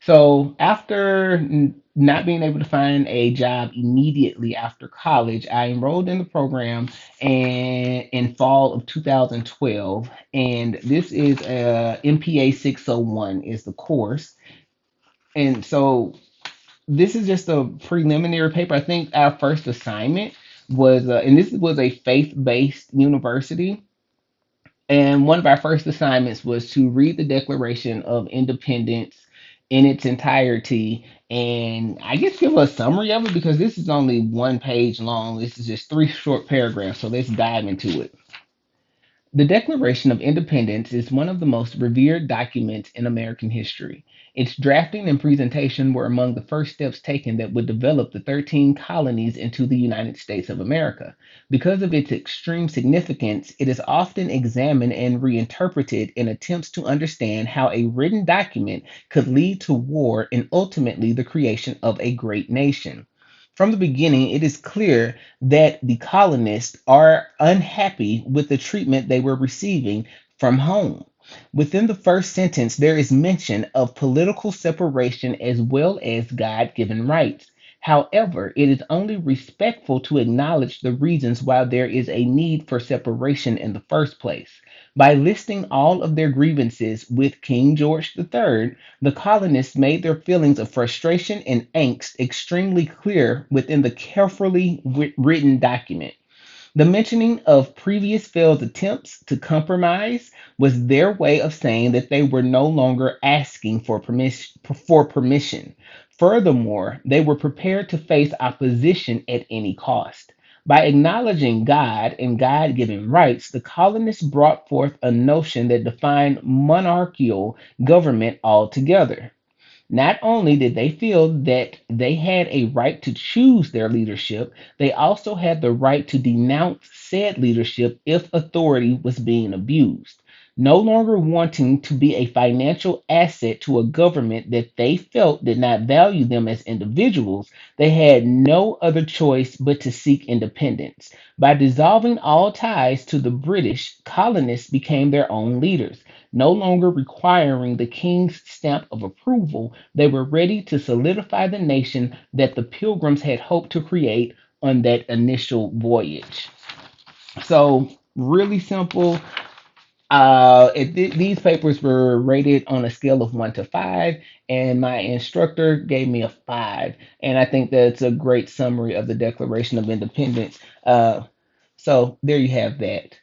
So after not being able to find a job immediately after college, I enrolled in the program and in fall of 2012, and this is MPA 601 is the course. And so this is just a preliminary paper. I think our first assignment was, and this was a faith-based university. And one of our first assignments was to read the Declaration of Independence in its entirety and I guess give a summary of it because this is only one page long. This is just three short paragraphs. So let's dive into it. The Declaration of Independence is one of the most revered documents in American history. Its drafting and presentation were among the first steps taken that would develop the 13 colonies into the United States of America. Because of its extreme significance, it is often examined and reinterpreted in attempts to understand how a written document could lead to war and ultimately the creation of a great nation. From the beginning, it is clear that the colonists are unhappy with the treatment they were receiving from home. Within the first sentence, there is mention of political separation as well as God given rights. However, it is only respectful to acknowledge the reasons why there is a need for separation in the first place. By listing all of their grievances with King George III, the colonists made their feelings of frustration and angst extremely clear within the carefully written document. The mentioning of previous failed attempts to compromise was their way of saying that they were no longer asking for permission. Furthermore, they were prepared to face opposition at any cost. By acknowledging God and God given rights, the colonists brought forth a notion that defined monarchical government altogether. Not only did they feel that they had a right to choose their leadership, they also had the right to denounce said leadership if authority was being abused. No longer wanting to be a financial asset to a government that they felt did not value them as individuals, they had no other choice but to seek independence. By dissolving all ties to the British, colonists became their own leaders. No longer requiring the king's stamp of approval, they were ready to solidify the nation that the pilgrims had hoped to create on that initial voyage. So, really simple. These papers were rated on a scale of 1 to 5, and my instructor gave me a 5. And I think that's a great summary of the Declaration of Independence. So, there you have that.